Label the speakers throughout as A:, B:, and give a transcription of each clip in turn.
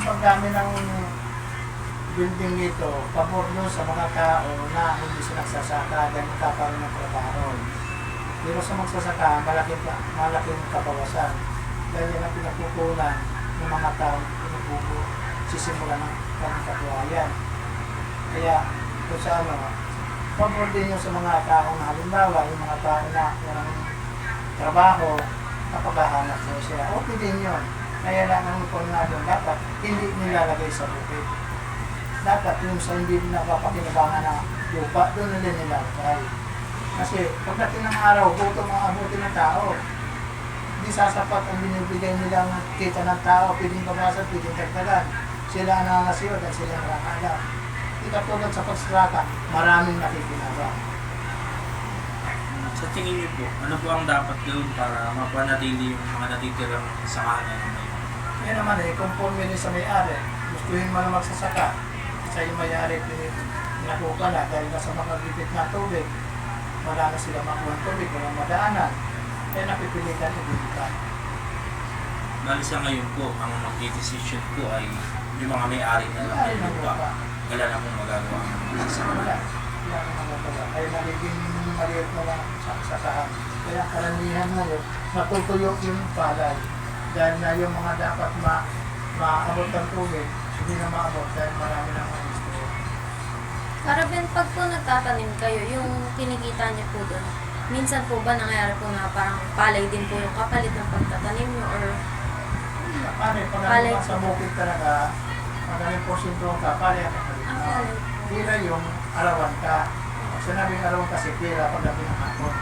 A: pagdami ng building dito, pabor doon sa mga tao na hindi sila nagsasaka dahil magkakaroon ng trabaho. Pero sa magsasaka, malaking kabawasan. Dahil yan ang pinapukulan ng mga tao pinupupo, sisimula ng pangkabuhayan. Kaya, kung sa ano, pabor din yun sa mga tao na halimbawa, yung mga tao na walang trabaho, kapaghahanap mo siya. Okay din yun. Kaya lang ang na doon, dapat hindi nilalagay sa bukid. Dapat yung sa hindi napapakinabangan na lupa, doon nila nilalagay. Kasi pagdating ng araw, gutom ang abutin ng tao. Hindi sasapat ang binibigay nilang kita ng tao, pwedeng babasan, pwedeng dagdagan. Sila ang nangasiyo dahil sila ang nakakaalam. Hindi katulad sa pagsasakan, maraming nakikinabang.
B: Sa tingin niyo po, ano po ang dapat gawin para mapanatili yung mga natitirang sakahan ngayon?
A: Yan naman conforme rin sa may-ari. Gustuhin mo na magsasaka. Sa yung may-ari, pinakuka na dahil nasa mga bibit na tubig. Wala na sila makuha ng tubig, walang madaanan. Kaya napipilitan ibigita.
B: Bali sa ngayon po, ang mag-decision po ay yung mga may-ari na lang ng lupa. Wala na pong magagawa ng sasakahan.
A: Wala na magagawa. Kaya nagiging maliit na lang sa sakahan. Kaya karamihan ngayon, natutuyo yung palay. Dahil na yung mga dapat maabot ng tubig, hindi na maabot dahil marami na mga gusto.
C: Karaben, pag po nagtatanim kayo, yung kinikita niyo po doon, minsan po ba nangyayari po na parang palay din po yung kapalit ng pagtatanim niyo or
A: Pag
C: palay
A: sa bukid talaga, magaling porsyento ka, pala ang kapalit
C: ang
A: mo.
C: palay?
A: Pira yung arawan ka. Pag sinabing arawan kasi pira pagdating ng hapon.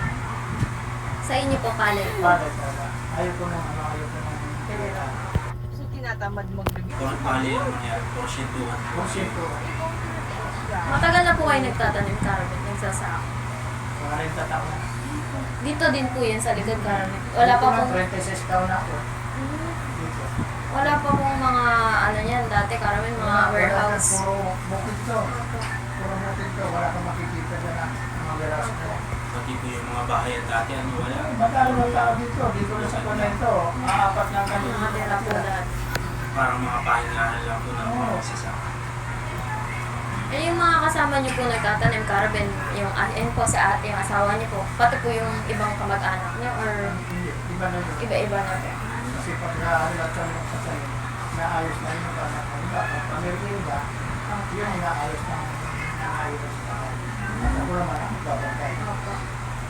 C: Sa inyo po palay?
A: Pala talaga. Ayaw ko ng pira.
D: So, tinatamad mag-review.
B: Kung bali ang nangyari, porsyentuhan po.
A: Porsyento.
C: Matagal na po kayo nagtatanim, Karaben, nagsasaka.
A: Mga 40 taon na.
C: Dito din po yan sa likod, Karaben. Wala pa pong
A: 36 taon na ako.
C: Mhm.
A: Dito.
C: Wala pa pong mga ano yan dati, Karaben, mga warehouse.
A: Puro bukid to. Puro bukid to. Wala kang makikita dyan na mga warehouse to.
B: Pati po yung mga bahayan dati, ano wala.
A: Magkano ng tao dito? Dito na sa Conento. Aapat lang kami.
C: Mga tira po dati.
B: Parang mga pahingahan lang po ng mga magsasaka.
C: Eh, yung mga kasama niyo po nagtatanim, Karaben, yung po sa ate, yung asawa niyo po, pati po yung ibang kamag-anak niyo or
A: Hindi. Iba na yun.
C: iba-iba na po.
A: Kasi pag naalat ka ng patay, naayos na yun ang anak ko. Pamilya, yun inaayos na naayos na. At ako naman ang babantay.
C: Opo.